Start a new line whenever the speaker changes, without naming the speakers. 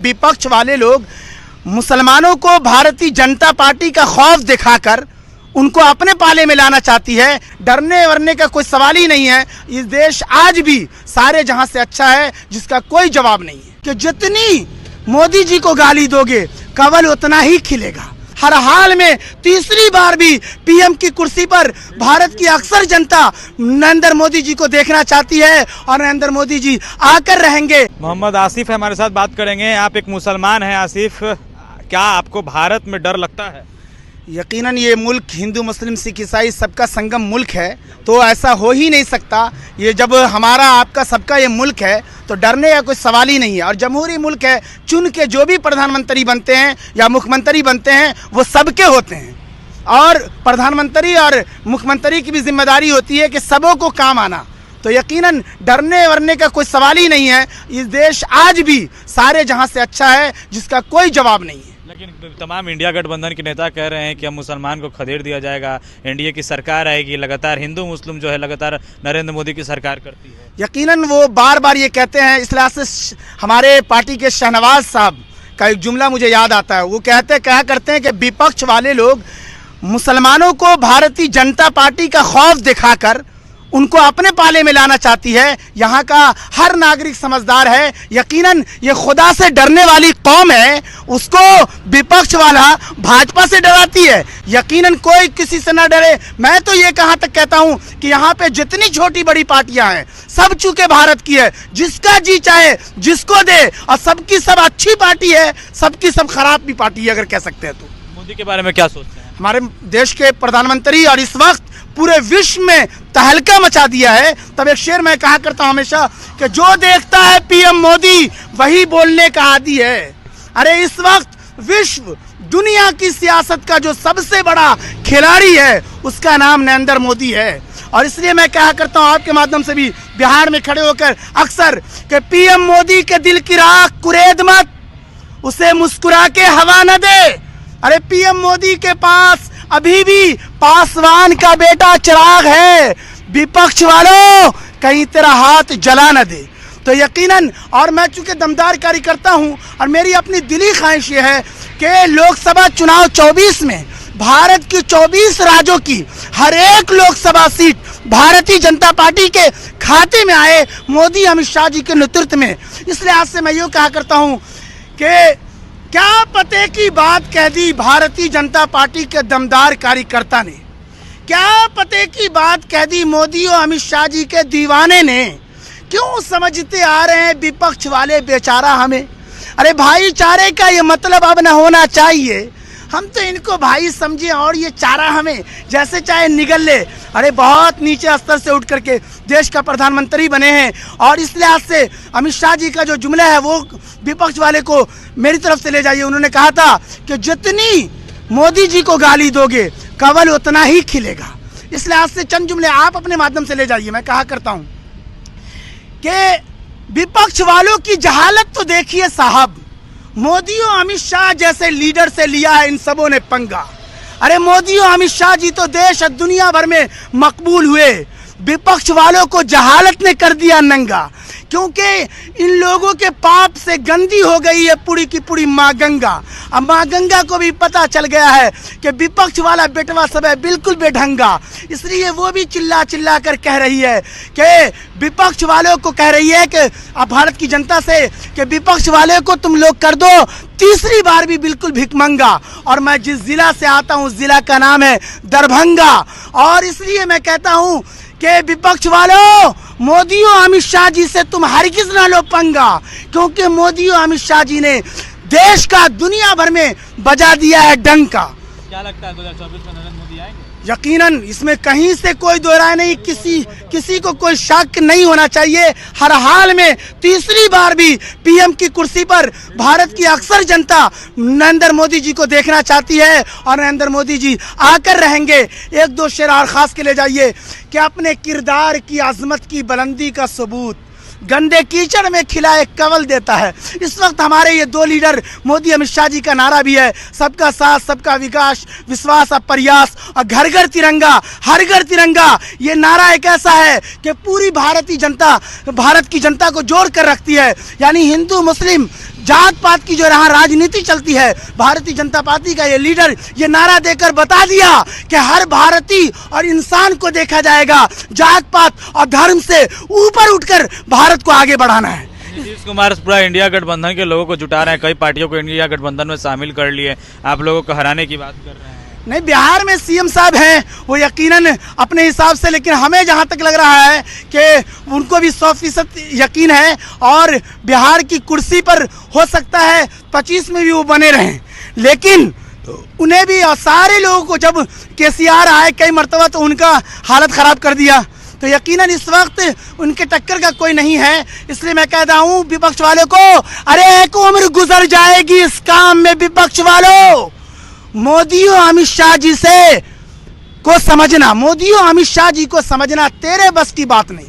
विपक्ष वाले लोग मुसलमानों को भारतीय जनता पार्टी का खौफ दिखाकर उनको अपने पाले में लाना चाहती है। डरने वरने का कोई सवाल ही नहीं है। इस देश आज भी सारे जहां से अच्छा है जिसका कोई जवाब नहीं है कि जितनी मोदी जी को गाली दोगे कवल उतना ही खिलेगा। हर हाल में तीसरी बार भी पीएम की कुर्सी पर भारत की अक्सर जनता नरेंद्र मोदी जी को देखना चाहती है और नरेंद्र मोदी जी आकर रहेंगे।
मोहम्मद आसिफ है हमारे साथ, बात करेंगे। आप एक मुसलमान हैं आसिफ, क्या आपको भारत में डर लगता है?
यकीनन ये मुल्क हिंदू मुस्लिम सिख ईसाई सबका संगम मुल्क है, तो ऐसा हो ही नहीं सकता। ये जब हमारा आपका सबका ये मुल्क है तो डरने का कोई सवाल ही नहीं है। और जमहूरी मुल्क है, चुन के जो भी प्रधानमंत्री बनते हैं या मुख्यमंत्री बनते हैं वो सबके होते हैं। और प्रधानमंत्री और मुख्यमंत्री की भी जिम्मेदारी होती है कि सबों को काम आना। तो यकीनन डरने वरने का कोई सवाल ही नहीं है। इस देश आज भी सारे जहां से अच्छा है जिसका कोई जवाब नहीं है।
लेकिन तमाम इंडिया गठबंधन के नेता कह रहे हैं कि अब मुसलमान को खदेड़ दिया जाएगा, एनडीए की सरकार आएगी, लगातार हिंदू मुस्लिम जो है लगातार नरेंद्र मोदी की सरकार करती है।
यकीनन वो बार बार ये कहते हैं। इस लिहाज से हमारे पार्टी के शहनवाज साहब का एक जुमला मुझे याद आता है। वो कहा करते हैं कि विपक्ष वाले लोग मुसलमानों को भारतीय जनता पार्टी का खौफ दिखाकर उनको अपने पाले में लाना चाहती है। यहाँ का हर नागरिक समझदार है। यकीनन ये खुदा से डरने वाली कौम है, उसको विपक्ष वाला भाजपा से डराती है। यकीनन कोई किसी से ना डरे। मैं तो ये कहाँ तक कहता हूँ कि यहाँ पे जितनी छोटी बड़ी पार्टियां हैं सब चूंकि भारत की है, जिसका जी चाहे जिसको दे, और सबकी सब अच्छी पार्टी है, सबकी सब खराब भी पार्टी है अगर कह सकते हैं तो।
मोदी के बारे में क्या सोचते हैं?
हमारे देश के प्रधानमंत्री और इस वक्त पूरे विश्व में तहलका मचा दिया है। तब एक शेर मैं कहा करता हूं हमेशा कि जो देखता है पीएम मोदी वही बोलने का आदी है। अरे इस वक्त विश्व दुनिया की सियासत का जो सबसे बड़ा खिलाड़ी है उसका नाम नरेंद्र मोदी है। और इसलिए मैं कहा करता हूं आपके माध्यम से भी बिहार में खड़े होकर अक्सर कि पीएम मोदी के दिल की राख कुरेद मत, उसे मुस्कुरा के हवा न दे। अरे पीएम मोदी के पास अभी भी पासवान का बेटा चिराग है। विपक्ष वालों कहीं तेरा हाथ जला न दे। तो यकीनन, और मैं चूंकि दमदार कार्यकर्ता हूं और मेरी अपनी दिली ख्वाहिश ये है कि लोकसभा चुनाव 24 में भारत की 24 राज्यों की हर एक लोकसभा सीट भारतीय जनता पार्टी के खाते में आए, मोदी अमित शाह जी के नेतृत्व में। इस लिहाज से मैं यूँ कहा करता हूँ कि क्या पते की बात कह दी भारतीय जनता पार्टी के दमदार कार्यकर्ता ने, क्या पते की बात कह दी मोदी और अमित शाह जी के दीवाने ने। क्यों समझते आ रहे हैं विपक्ष वाले बेचारा हमें? अरे भाईचारे का ये मतलब अब न होना चाहिए। हम तो इनको भाई समझे और ये चारा हमें जैसे चाहे निगल ले। अरे बहुत नीचे स्तर से उठ करके देश का प्रधानमंत्री बने हैं। और इस लिहाज से अमित शाह जी का जो जुमला है वो विपक्ष वाले को मेरी तरफ से ले जाइए। उन्होंने कहा था कि जितनी मोदी जी को गाली दोगे कवल उतना ही खिलेगा। इस लिहाज से चंद जुमले आप अपने माध्यम से ले जाइए। मैं कहा करता हूँ कि विपक्ष वालों की जहालत तो देखिए साहब, मोदी और अमित शाह जैसे लीडर से लिया है इन सबों ने पंगा। अरे मोदी और अमित शाह जी तो देश और दुनिया भर में मकबूल हुए, विपक्ष वालों को जहालत ने कर दिया नंगा। क्योंकि इन लोगों के पाप से गंदी हो गई है पूरी की पूरी माँ गंगा। अब माँ गंगा को भी पता चल गया है कि विपक्ष वाला बेटवा सब है बिल्कुल बेढंगा। इसलिए वो भी चिल्ला चिल्ला कर कह रही है कि विपक्ष वालों को कह रही है कि अब भारत की जनता से कि विपक्ष वाले को तुम लोग कर दो तीसरी बार भी बिल्कुल भिखमंगा। और मैं जिस जिला से आता हूँ उस जिला का नाम है दरभंगा। और इसलिए मैं कहता हूँ कि विपक्ष वालों मोदी और अमित शाह जी से तुम हरगिज़ ना लो पंगा, क्योंकि मोदी और अमित शाह जी ने देश का दुनिया भर में बजा दिया है डंका।
क्या लगता है 2024 में नरेंद्र मोदी आएंगे?
यकीनन, इसमें कहीं से कोई दो राय नहीं, किसी को कोई शक नहीं होना चाहिए। हर हाल में तीसरी बार भी पीएम की कुर्सी पर भारत की अक्सर जनता नरेंद्र मोदी जी को देखना चाहती है और नरेंद्र मोदी जी आकर रहेंगे। एक दो शेर और खास के ले जाइए कि अपने किरदार की अजमत की बुलंदी का सबूत गंदे कीचड़ में खिलाए कवल देता है। इस वक्त हमारे ये दो लीडर मोदी अमित शाह जी का नारा भी है सबका साथ सबका विकास विश्वास और प्रयास, और घर घर तिरंगा हर घर तिरंगा। ये नारा एक ऐसा है कि पूरी भारत की जनता को जोड़ कर रखती है। यानी हिंदू मुस्लिम जात पात की जो यहाँ राजनीति चलती है, भारतीय जनता पार्टी का ये लीडर ये नारा देकर बता दिया कि हर भारतीय और इंसान को देखा जाएगा, जात पात और धर्म से ऊपर उठकर भारत को आगे बढ़ाना है।
नीतीश कुमार पूरा इंडिया गठबंधन के लोगों को जुटा रहे हैं, कई पार्टियों को इंडिया गठबंधन में शामिल कर लिए, आप लोगों को हराने की बात कर रहे हैं।
नहीं, बिहार में सीएम साहब हैं वो यकीनन अपने हिसाब से, लेकिन हमें जहां तक लग रहा है कि उनको भी 100% यकीन है और बिहार की कुर्सी पर हो सकता है 25 में भी वो बने रहें, लेकिन उन्हें भी और सारे लोगों को जब केसीआर आए कई मरतबा तो उनका हालत ख़राब कर दिया, तो यकीनन इस वक्त उनके टक्कर का कोई नहीं है। इसलिए मैं कहता हूँ विपक्ष वालों को, अरे एक उम्र गुजर जाएगी इस काम में विपक्ष वालों, मोदी और अमित शाह जी से को समझना, मोदी और अमित शाह जी को समझना तेरे बस की बात नहीं।